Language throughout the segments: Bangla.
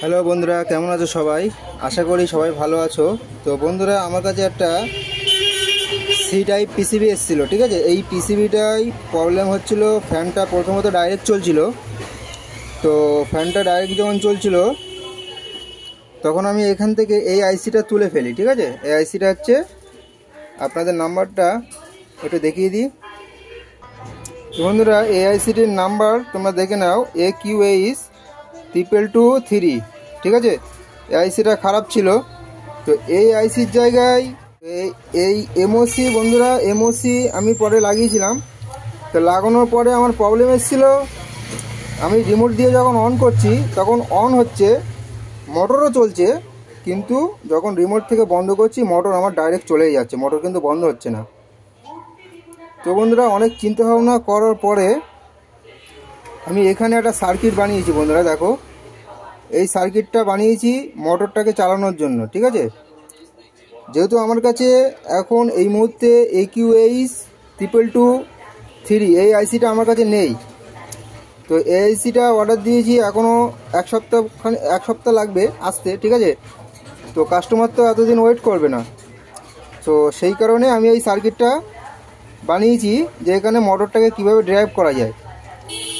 হ্যালো বন্ধুরা, কেমন আছো সবাই? আশা করি সবাই ভালো আছো। তো বন্ধুরা, আমার কাছে একটা সি টাইপ পিসিবি এসেছিলো, ঠিক আছে। এই পিসিবিটাই প্রবলেম হচ্ছিল। ফ্যানটা প্রথমত ডাইরেক্ট চলছিল। তো ফ্যানটা ডাইরেক্ট যখন চলছিল তখন আমি এখান থেকে এই আইসিটা তুলে ফেলি, ঠিক আছে। এই আইসিটা হচ্ছে, আপনাদের নাম্বারটা একটু দেখিয়ে দিই। বন্ধুরা, এই আইসিটির নাম্বার তোমরা দেখে নাও, AQH222 ঠিক আছে। এই আইসিটা খারাপ ছিল। তো এই আইসির জায়গায় এই এমওসি, বন্ধুরা এমওসি আমি পরে লাগিয়েছিলাম। তো লাগানোর পরে আমার প্রবলেম এসেছিল। আমি রিমোট দিয়ে যখন অন করছি তখন অন হচ্ছে, মোটরও চলছে, কিন্তু যখন রিমোট থেকে বন্ধ করছি মোটর আমার ডাইরেক্ট চলেই যাচ্ছে, মোটর কিন্তু বন্ধ হচ্ছে না। তো বন্ধুরা, অনেক চিন্তা ভাবনা করার পরে আমি এখানে একটা সার্কিট বানিয়েছি। বন্ধুরা দেখো, এই সার্কিটটা বানিয়েছি মোটরটাকে চালানোর জন্য, ঠিক আছে। যেহেতু আমার কাছে এখন এই মুহূর্তে AQH222 এই আইসিটা আমার কাছে নেই, তো এই আইসিটা অর্ডার দিয়েছি, এখনও এক সপ্তাহ লাগবে আসতে, ঠিক আছে। তো কাস্টমার তো এতদিন ওয়েট করবে না। তো সেই কারণে আমি এই সার্কিটটা বানিয়েছি যে এখানে মোটরটাকে কিভাবে ড্রাইভ করা যায়।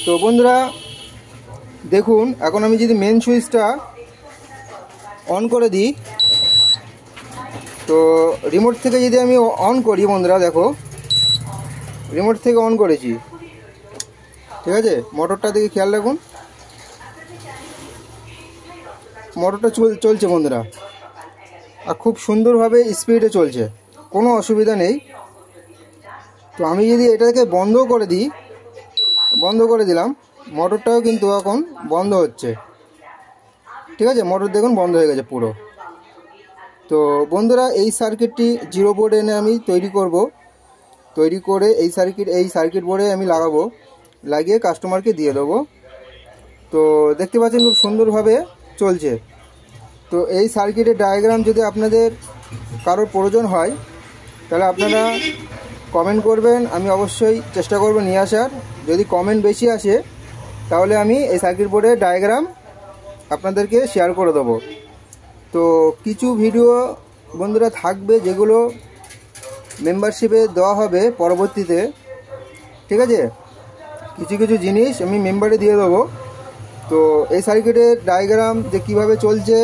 তো বন্ধুরা দেখুন, এখন আমি যদি মেন সুইচটা অন করে দিই, তো রিমোট থেকে যদি আমি অন করি, বন্ধুরা দেখো রিমোট থেকে অন করেছি, ঠিক আছে। মোটরটা দিকে খেয়াল রাখুন, মোটরটা চলছে বন্ধুরা, আর খুব সুন্দরভাবে স্পিডে চলছে, কোনো অসুবিধা নেই। তো আমি যদি এটাকে বন্ধ করে দিলাম, মোটরটাও কিন্তু এখন বন্ধ হচ্ছে, ঠিক আছে। মোটর দেখুন বন্ধ হয়ে গেছে পুরো। তো বন্ধুরা, এই সার্কিটটি জিরো বোর্ড এনে আমি তৈরি করে এই সার্কিট বোর্ডে আমি লাগিয়ে কাস্টমারকে দিয়ে দেবো। তো দেখতে পাচ্ছেন খুব সুন্দরভাবে চলছে। তো এই সার্কিটের ডায়াগ্রাম যদি আপনাদের কারোর প্রয়োজন হয় তাহলে আপনারা কমেন্ট করবেন, আমি অবশ্যই চেষ্টা করব নিয়ে আসার। যদি কমেন্ট বেশি আসে তাহলে আমি এই সার্কিট বোর্ডের ডায়াগ্রাম আপনাদেরকে শেয়ার করে দেবো। তো কিছু ভিডিও বন্ধুরা থাকবে যেগুলো মেম্বারশিপে দেওয়া হবে পরবর্তীতে, ঠিক আছে। কিছু জিনিস আমি মেম্বারে দিয়ে দেবো। তো এই সার্কিটের ডায়াগ্রাম যে কিভাবে চলছে,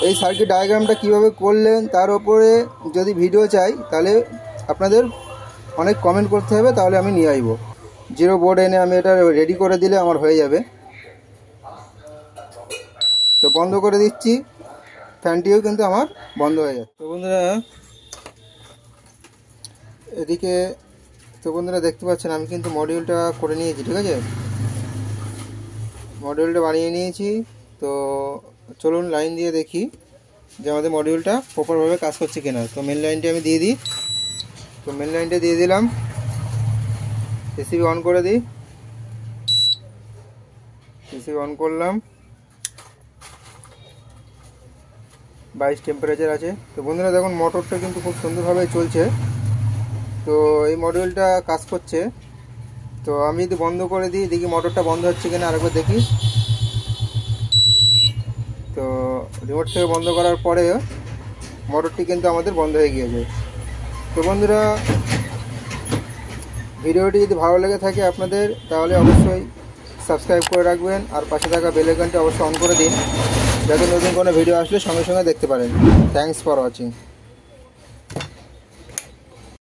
এই সার্কিট ডায়াগ্রামটা কিভাবে করলেন, তার উপরে যদি ভিডিও চাই তাহলে আপনাদের অনেক কমেন্ট করতে হবে, তাহলে আমি নিয়ে আসবো। জিরো বোর্ড এনে আমি এটা রেডি করে দিলে আমার হয়ে যাবে। তো বন্ধ করে দিচ্ছি, ফ্যানটিও কিন্তু আমার বন্ধ হয়ে যাচ্ছে। তো বন্ধুরা এদিকে, তো বন্ধুরা দেখতে পাচ্ছেন আমি কিন্তু মডিউলটা করে নিয়েছি, ঠিক আছে। মডিউলটা বানিয়ে নিয়েছি। তো চলুন লাইন দিয়ে দেখি যে আমাদের মডিউলটা প্রপারভাবে কাজ করছে কিনা। তো মেন লাইনটা আমি দিয়ে দিই। তো মেন লাইনটা দিয়ে দিলাম, পিসিবি অন করে দিই। পিসিবি অন করলাম, 22 টেম্পারেচার আছে। তো বন্ধুরা দেখুন মোটরটা কিন্তু খুব সুন্দরভাবে চলছে। তো এই মডিউলটা কাজ করছে। তো আমি যদি বন্ধ করে দিই, দেখি মোটরটা বন্ধ হচ্ছে কিনা, আরেকবার দেখি। তো রিমোট থেকে বন্ধ করার পরে মোটরটি কিন্তু আমাদের বন্ধ হয়ে গিয়েছে। তো বন্ধুরা, ভিডিওটি যদি ভালো লেগে থাকে আপনাদের, তাহলে অবশ্যই সাবস্ক্রাইব করে রাখবেন, আর পাশে থাকা বেল আইকনটি অবশ্যই অন করে দিন, যাতে নতুন কোনো ভিডিও আসলে সঙ্গে সঙ্গে দেখতে পারেন। Thanks for watching.